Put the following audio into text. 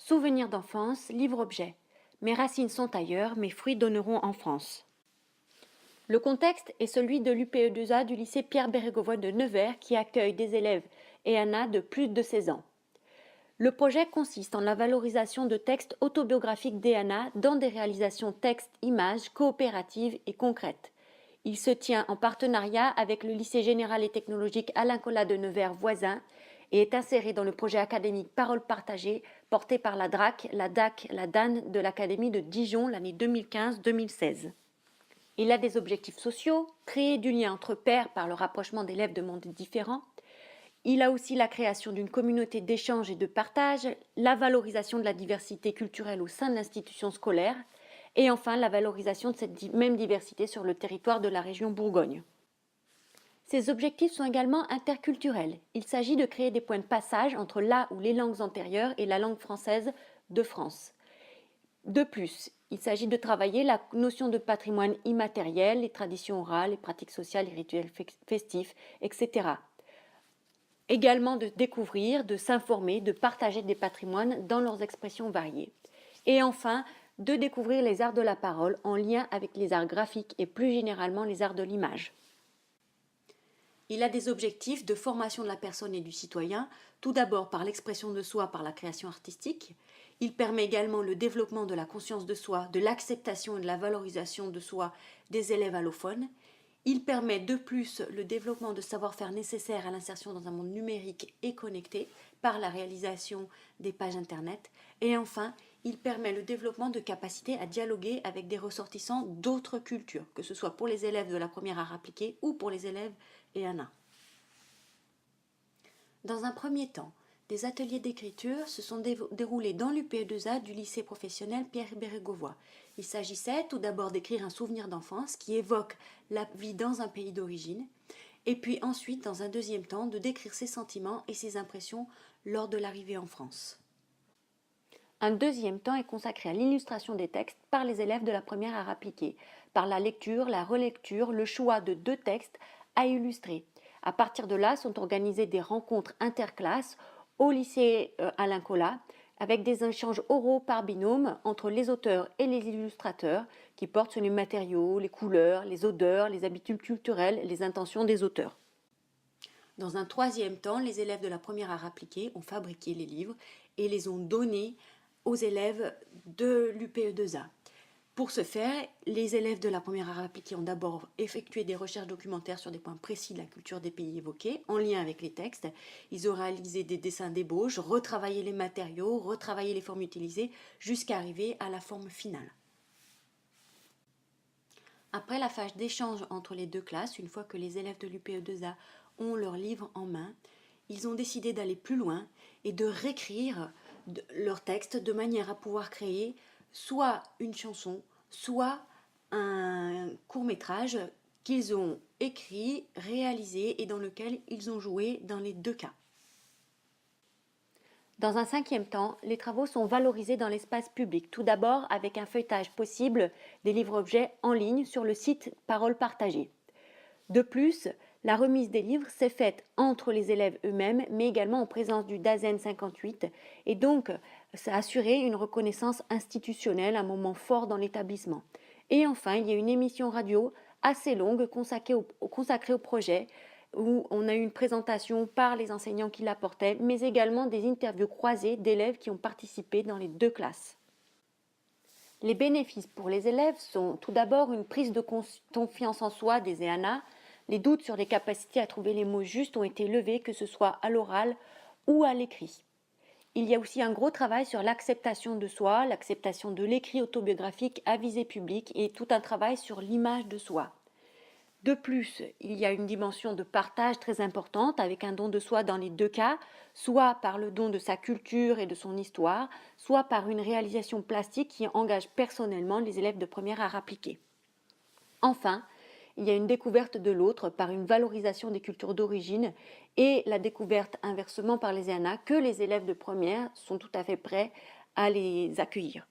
Souvenirs d'enfance, livre-objet. Mes racines sont ailleurs, mes fruits donneront en France. Le contexte est celui de l'UPE2A du lycée Pierre Bérégovoy de Nevers qui accueille des élèves EANA de plus de 16 ans. Le projet consiste en la valorisation de textes autobiographiques d'EANA dans des réalisations textes-images coopératives et concrètes. Il se tient en partenariat avec le lycée général et technologique Alain Colas de Nevers voisin et est inséré dans le projet académique Parole partagée porté par la DRAC, la DAC, la DAN de l'Académie de Dijon l'année 2015-2016. Il a des objectifs sociaux, créer du lien entre pairs par le rapprochement d'élèves de mondes différents. Il a aussi la création d'une communauté d'échange et de partage, la valorisation de la diversité culturelle au sein de l'institution scolaire et enfin la valorisation de cette même diversité sur le territoire de la région Bourgogne. Ces objectifs sont également interculturels. Il s'agit de créer des points de passage entre là où les langues antérieures et la langue française de France. De plus, il s'agit de travailler la notion de patrimoine immatériel, les traditions orales, les pratiques sociales, les rituels festifs, etc. Également de découvrir, de s'informer, de partager des patrimoines dans leurs expressions variées. Et enfin, de découvrir les arts de la parole en lien avec les arts graphiques et plus généralement les arts de l'image. Il a des objectifs de formation de la personne et du citoyen, tout d'abord par l'expression de soi par la création artistique. Il permet également le développement de la conscience de soi, de l'acceptation et de la valorisation de soi des élèves allophones. Il permet de plus le développement de savoir-faire nécessaires à l'insertion dans un monde numérique et connecté par la réalisation des pages Internet. Et enfin, il permet le développement de capacités à dialoguer avec des ressortissants d'autres cultures, que ce soit pour les élèves de la première art appliqué ou pour les élèves EANA. Dans un premier temps, des ateliers d'écriture se sont déroulés dans l'UPE2A du lycée professionnel Pierre Bérégovoy. Il s'agissait tout d'abord d'écrire un souvenir d'enfance qui évoque la vie dans un pays d'origine, et puis ensuite, dans un deuxième temps, de décrire ses sentiments et ses impressions lors de l'arrivée en France. Un deuxième temps est consacré à l'illustration des textes par les élèves de la première art appliqué, par la lecture, la relecture, le choix de 2 textes à illustrer. À partir de là sont organisées des rencontres interclasses au lycée Alain Colas, avec des échanges oraux par binôme entre les auteurs et les illustrateurs qui portent sur les matériaux, les couleurs, les odeurs, les habitudes culturelles, les intentions des auteurs. Dans un troisième temps, les élèves de la première art appliqué ont fabriqué les livres et les ont donnés aux élèves de l'UPE2A. Pour ce faire, les élèves de la première art appliquée ont d'abord effectué des recherches documentaires sur des points précis de la culture des pays évoqués, en lien avec les textes. Ils ont réalisé des dessins d'ébauche, retravaillé les matériaux, retravaillé les formes utilisées, jusqu'à arriver à la forme finale. Après la phase d'échange entre les 2 classes, une fois que les élèves de l'UPE2A ont leurs livres en main, ils ont décidé d'aller plus loin et de réécrire leurs textes de manière à pouvoir créer soit une chanson, soit un court-métrage qu'ils ont écrit, réalisé et dans lequel ils ont joué dans les 2 cas. Dans un cinquième temps, les travaux sont valorisés dans l'espace public, tout d'abord avec un feuilletage possible des livres-objets en ligne sur le site Parole partagée. De plus, la remise des livres s'est faite entre les élèves eux-mêmes, mais également en présence du DAZEN 58, et donc ça a assuré une reconnaissance institutionnelle, un moment fort dans l'établissement. Et enfin, il y a une émission radio assez longue consacrée au projet, où on a eu une présentation par les enseignants qui l'apportaient, mais également des interviews croisées d'élèves qui ont participé dans les 2 classes. Les bénéfices pour les élèves sont tout d'abord une prise de confiance en soi des EANA. Les doutes sur les capacités à trouver les mots justes ont été levés, que ce soit à l'oral ou à l'écrit. Il y a aussi un gros travail sur l'acceptation de soi, l'acceptation de l'écrit autobiographique à visée publique et tout un travail sur l'image de soi. De plus, il y a une dimension de partage très importante avec un don de soi dans les 2 cas, soit par le don de sa culture et de son histoire, soit par une réalisation plastique qui engage personnellement les élèves de première art appliqué. Enfin, il y a une découverte de l'autre par une valorisation des cultures d'origine et la découverte inversement par les EANA que les élèves de première sont tout à fait prêts à les accueillir.